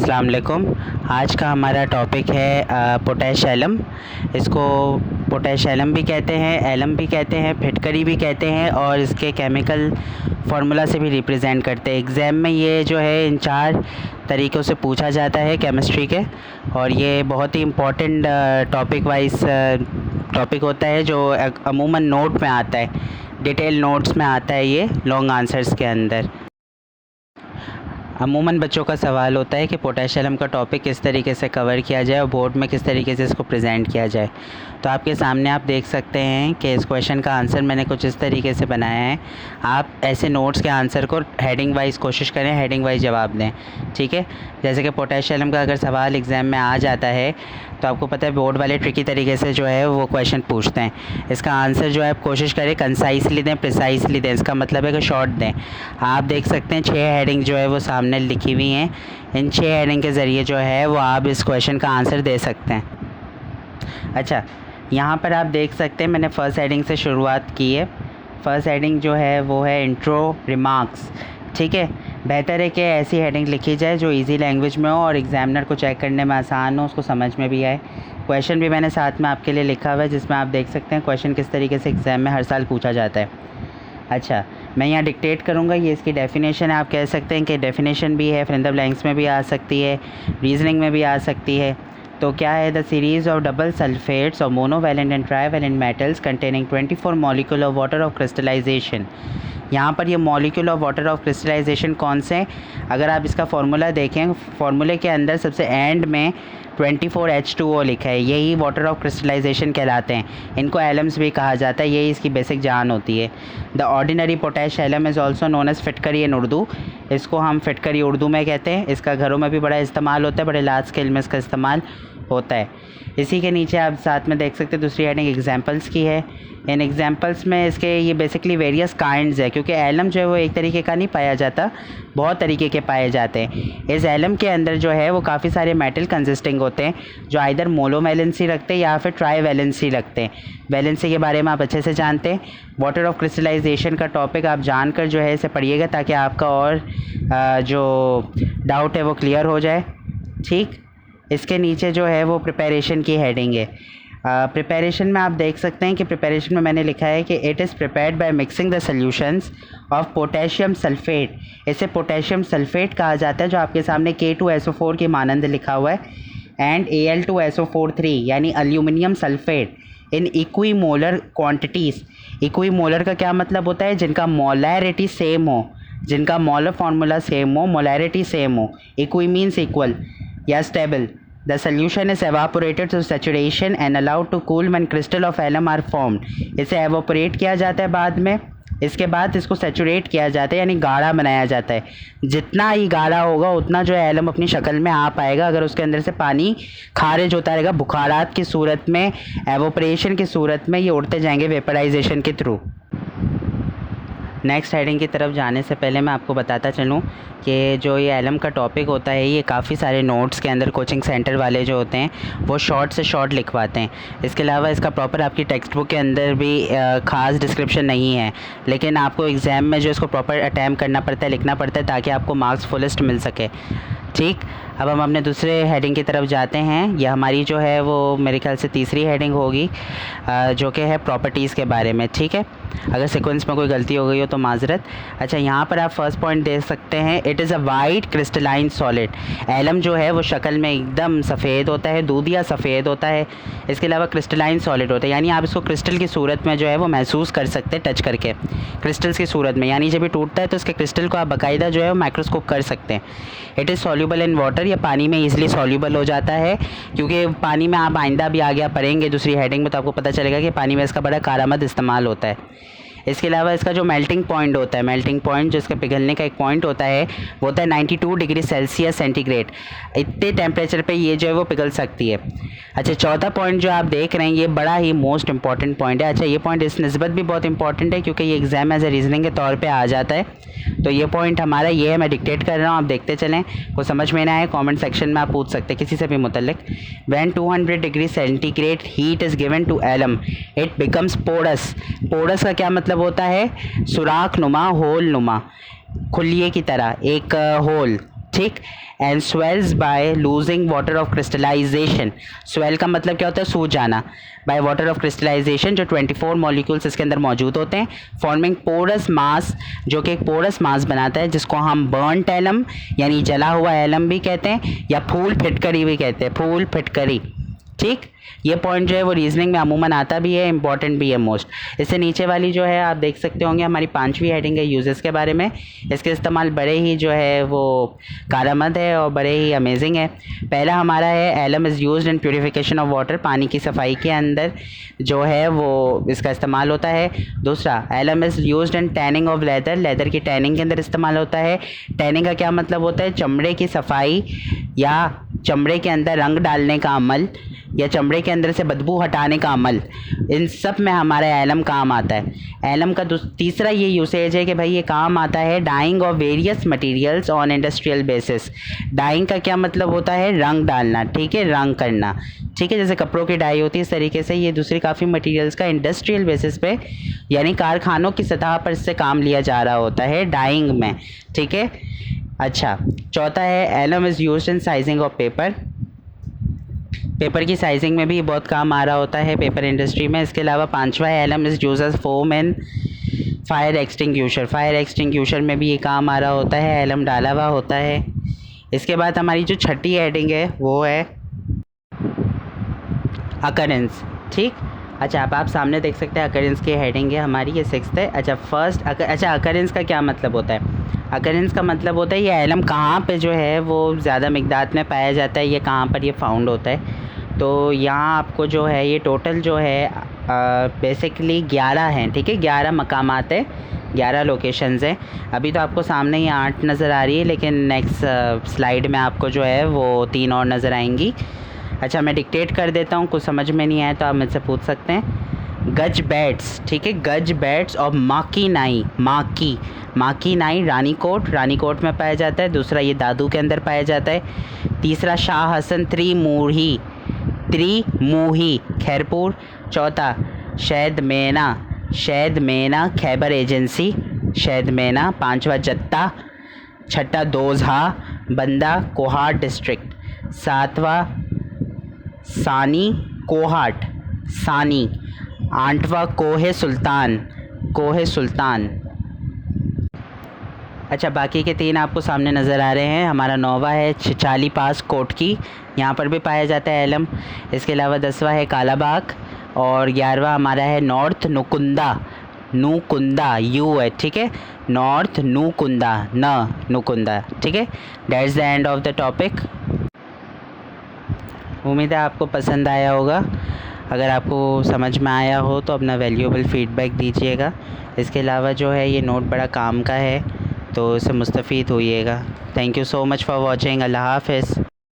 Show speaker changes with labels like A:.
A: अस्सलाम वालेकुम। आज का हमारा टॉपिक है पोटैश एलम। इसको पोटैश एलम भी कहते हैं, एलम भी कहते हैं, फिटकरी भी कहते हैं और इसके केमिकल फार्मूला से भी रिप्रेजेंट करते हैं। एग्ज़ाम में ये जो है इन 4 तरीक़ों से पूछा जाता है केमिस्ट्री के, और ये बहुत ही इम्पोर्टेंट टॉपिक वाइज टॉपिक होता है जो अमूमन नोट में आता है, डिटेल नोट्स में आता है ये लॉन्ग आंसर्स के अंदर। अमूमन बच्चों का सवाल होता है कि पोटैश एलम का टॉपिक किस तरीके से कवर किया जाए और बोर्ड में किस तरीके से इसको प्रेजेंट किया जाए। तो आपके सामने आप देख सकते हैं कि इस क्वेश्चन का आंसर मैंने कुछ इस तरीके से बनाया है। आप ऐसे नोट्स के आंसर को हेडिंग वाइज कोशिश करें, हेडिंग वाइज जवाब दें, ठीक है। जैसे कि पोटैश एलम का अगर सवाल एग्ज़ाम में आ जाता है तो आपको पता है बोर्ड वाले ट्रिकी तरीके से जो है वो क्वेश्चन पूछते हैं। इसका आंसर जो है आप कोशिश करें कंसाइसली दें, प्रिसाइसली दें। इसका मतलब है कि शॉर्ट दें। आप देख सकते हैं 6 हेडिंग जो है वो सामने लिखी हुई हैं। इन 6 हेडिंग के ज़रिए जो है वो आप इस क्वेश्चन का आंसर दे सकते हैं। अच्छा, यहाँ पर आप देख सकते हैं मैंने फ़र्स्ट हेडिंग से शुरुआत की है। फ़र्स्ट हेडिंग जो है वो है इंट्रो रिमार्क्स, ठीक है। बेहतर है कि ऐसी हेडिंग लिखी जाए जो इजी लैंग्वेज में हो और एग्ज़ामिनर को चेक करने में आसान हो, उसको समझ में भी आए। क्वेश्चन भी मैंने साथ में आपके लिए लिखा हुआ है जिसमें आप देख सकते हैं क्वेश्चन किस तरीके से एग्ज़ाम में हर साल पूछा जाता है। अच्छा, मैं यहाँ डिक्टेट करूँगा, ये इसकी डेफिनेशन है। आप कह सकते हैं कि डेफिनेशन भी है, फिल इन द ब्लैंक्स में भी आ सकती है, रीजनिंग में भी आ सकती है। तो क्या है, the series of double sulphates और monovalent and trivalent metals containing 24 molecule of water of crystallisation. यहाँ पर ये molecule of water of crystallisation कौन से हैं? अगर आप इसका फार्मूला देखें, फार्मूले के अंदर सबसे एंड में 24H2O लिखा है, यही वाटर ऑफ क्रिस्टलाइजेशन कहलाते हैं। इनको एलम्स भी कहा जाता है, यही इसकी बेसिक जान होती है। The ordinary potash alum is also known as फिटकरी इन उर्दू। इसको हम फिटकरी उर्दू में कहते हैं। इसका घरों में भी बड़ा इस्तेमाल होता है, बड़े लार्ज स्केल में इसका इस्तेमाल होता है। इसी के नीचे आप साथ में देख सकते हैं दूसरी हेडिंग एग्जांपल्स की है। इन एग्जांपल्स में इसके ये बेसिकली वेरियस काइंड्स है, क्योंकि एलम जो है वो एक तरीके का नहीं पाया जाता, बहुत तरीके के पाए जाते हैं। इस एलम के अंदर जो है वो काफ़ी सारे मेटल कंसिस्टिंग होते हैं जो आइदर मोनोवैलेंसी रखते हैं या फिर ट्राईवैलेंसी रखते हैं। वैलेंसी के बारे में आप अच्छे से जानते हैं। वाटर ऑफ क्रिस्टलाइजेशन का टॉपिक आप जानकर जो है इसे पढ़िएगा ताकि आपका और जो डाउट है वो क्लियर हो जाए, ठीक। इसके नीचे जो है वो प्रिपरेशन की हेडिंग है। प्रिपरेशन में आप देख सकते हैं कि प्रिपरेशन में मैंने लिखा है कि it is prepared by mixing the solutions of potassium sulphate. इसे पोटेशियम सल्फेट कहा जाता है जो आपके सामने K2SO4 के मानंद लिखा हुआ है, एंड Al2SO43 यानी एल्यूमिनियम सल्फेट इन इक्विमोलर क्वांटिटीज़। इक्विमोलर का क्या मतलब होता है? जिनका मोलैरिटी सेम हो, जिनका मोलर फार्मूला सेम हो, मोलैरिटी सेम हो। इक्वी मीन्स इक्वल या stable. The solution is evaporated to saturation and allowed to cool when crystal of alum are formed. इसे evaporate किया जाता है बाद में, इसके बाद इसको सेचुरेट किया जाता है यानी गाढ़ा बनाया जाता है। जितना ही गाढ़ा होगा उतना जो है एलम अपनी शक्ल में आ पाएगा। अगर उसके अंदर से पानी खारिज होता रहेगा बुखारात की सूरत में, एवोपरेशन की सूरत में, ये उड़ते जाएंगे वेपराइजेशन के थ्रू। नेक्स्ट हेडिंग की तरफ जाने से पहले मैं आपको बताता चलूँ कि जो ये एलम का टॉपिक होता है ये काफ़ी सारे नोट्स के अंदर कोचिंग सेंटर वाले जो होते हैं वो शॉर्ट से शॉर्ट लिखवाते हैं। इसके अलावा इसका प्रॉपर आपकी टेक्स्ट बुक के अंदर भी ख़ास डिस्क्रिप्शन नहीं है, लेकिन आपको एग्ज़ाम में जो इसको प्रॉपर अटैम्प्ट करना पड़ता है, लिखना पड़ता है ताकि आपको मार्क्स फुलेस्ट मिल सके, ठीक। अब हम अपने दूसरे हेडिंग की तरफ जाते हैं। यह हमारी जो है वो मेरे ख्याल से तीसरी हेडिंग होगी जो कि है प्रॉपर्टीज़ के बारे में, ठीक है। अगर सीक्वेंस में कोई गलती हो गई हो तो माजरत। अच्छा, यहाँ पर आप फर्स्ट पॉइंट देख सकते हैं, it is a white crystalline solid. Alum जो है वो शक्ल में एकदम सफ़ेद होता है, दूधिया सफ़ेद होता है। इसके अलावा क्रिस्टलाइन सॉलिड होता है, यानी आप इसको क्रिस्टल की सूरत में जो है वो महसूस कर सकते हैं टच करके, क्रिस्टल्स की सूरत में। यानी जब ये टूटता है तो इसके क्रिस्टल को आप बाकायदा जो है वो माइक्रोस्कोप कर सकते हैं। It is soluble in water, या पानी में ईजिली सॉल्यूबल हो जाता है, क्योंकि पानी में आप आइंदा भी आगे आप पढ़ेंगे दूसरी हेडिंग में तो आपको पता चलेगा कि पानी में इसका बड़ा कारआमद इस्तेमाल होता है। इसके अलावा इसका जो मेल्टिंग पॉइंट होता है, मेल्टिंग पॉइंट जो इसका पिघलने का एक पॉइंट होता है वो होता है 92 डिग्री सेल्सियस सेंटीग्रेड। इतने टेम्परेचर पे ये जो है वो पिघल सकती है। अच्छा, चौथा पॉइंट जो आप देख रहे हैं ये बड़ा ही मोस्ट इंपॉर्टेंट पॉइंट है। अच्छा, ये पॉइंट इस निस्बत भी बहुत इंपॉर्टेंट है क्योंकि ये एग्ज़ाम एज ए रीजनिंग के तौर पर आ जाता है। तो ये पॉइंट हमारा ये है, मैं डिक्टेट कर रहा हूँ, आप देखते चलें। को समझ में ना आए कॉमेंट सेक्शन में आप पूछ सकते हैं किसी से भी मुतल्लिक। When 200 degree centigrade heat is given to alum it becomes porous. Porous का क्या मतलब होता है? सुराख नुमा, होल नुमा, खुलिए की तरह एक होल, ठीक। And swells by losing water of crystallization. Swell का मतलब क्या होता है? सूज जाना। बाय वाटर ऑफ क्रिस्टलाइजेशन, जो 24 मॉलिक्यूल्स इसके अंदर मौजूद होते हैं, फॉर्मिंग पोरस मास, जो कि एक पोरस मास बनाता है, जिसको हम बर्नट एलम यानी जला हुआ एलम भी कहते हैं, या फूल फिटकरी भी कहते हैं, फूल फिटकरी। ठीक, ये पॉइंट जो है वो रीजनिंग में अमूमन आता भी है, इंपॉर्टेंट भी है मोस्ट। इससे नीचे वाली जो है आप देख सकते होंगे, हमारी 5वीं हेडिंग है यूजेस के बारे में। इसके इस्तेमाल बड़े ही जो है वो कारआमद है और बड़े ही अमेजिंग है। पहला हमारा है alum is used in purification of water, पानी की सफाई के अंदर जो है वो इसका इस्तेमाल होता है। दूसरा, alum is used in tanning of leather, leather की टैनिंग के अंदर इस्तेमाल होता है। टैनिंग का क्या मतलब होता है? चमड़े की सफाई या चमड़े के अंदर रंग डालने का अमल या चमड़े के अंदर से बदबू हटाने का अमल, इन सब में हमारा एलम काम आता है। एलम का तीसरा ये यूसेज है कि भाई ये काम आता है dyeing of various materials on industrial basis. Dyeing का क्या मतलब होता है? रंग डालना, ठीक है, रंग करना, ठीक है, जैसे कपड़ों की डाई होती है, इस तरीके से ये दूसरी काफ़ी मटेरियल्स का इंडस्ट्रियल बेसिस पे यानी कारखानों की सतह पर इससे काम लिया जा रहा होता है डाइंग में, ठीक है। अच्छा, चौथा है alum is used in sizing of paper. Paper की साइजिंग में भी बहुत काम आ रहा होता है पेपर इंडस्ट्री में। इसके अलावा 5वां है alum is used as foam and fire extinguisher. Fire extinguisher में भी ये काम आ रहा होता है, एलम डाला हुआ होता है। इसके बाद हमारी जो छठी हेडिंग है वो है अकरेंस, ठीक। अच्छा, आप सामने देख सकते हैं अकरेंस की हेडिंग है हमारी, ये 6th है। अच्छा, अकरेंस का क्या मतलब होता है? अकरेंस का मतलब होता है ये एलम कहाँ पे जो है वो ज़्यादा मिकदार में पाया जाता है, ये कहाँ पर ये फाउंड होता है। तो यहाँ आपको जो है ये टोटल जो है बेसिकली 11 हैं, ठीक है, 11 मकामात है, 11 लोकेशंस हैं। अभी तो आपको सामने ही 8 नज़र आ रही है, लेकिन नेक्स्ट स्लाइड में आपको जो है वो 3 और नज़र आएंगी। अच्छा, मैं डिक्टेट कर देता हूँ, कुछ समझ में नहीं आया तो आप मुझसे पूछ सकते हैं। गज बैट्स, ठीक है, गज बैट्स और माकी नाई, माकी नाई रानीकोट, रानीकोट में पाया जाता है। दूसरा ये दादू के अंदर पाया जाता है। तीसरा शाह हसन त्रिमूही खैरपुर। चौथा शहद मेना खैबर एजेंसी, शहद मेना। 5वां जत्ता। 6ठा दोजहा बंदा कोहाट डिस्ट्रिक्ट। 7वां सानी कोहाट सानी। 8वां कोहे सुल्तान। अच्छा, बाकी के 3 आपको सामने नज़र आ रहे हैं। हमारा 9वां है छिछाली पास कोटकी, यहाँ पर भी पाया जाता है एलम। इसके अलावा 10वां है कालाबाग और 11वां हमारा है नॉर्थ नुकुंदा यू है, ठीक है, नॉर्थ नुकुंदा, ठीक है। That's the end of the topic. उम्मीद है आपको पसंद आया होगा। अगर आपको समझ में आया हो तो अपना वैल्यूएबल फीडबैक दीजिएगा। इसके अलावा जो है ये नोट बड़ा काम का है, तो इससे मुस्तफ़ीद होइएगा। Thank you so much for watching. अल्लाह हाफ़िज़।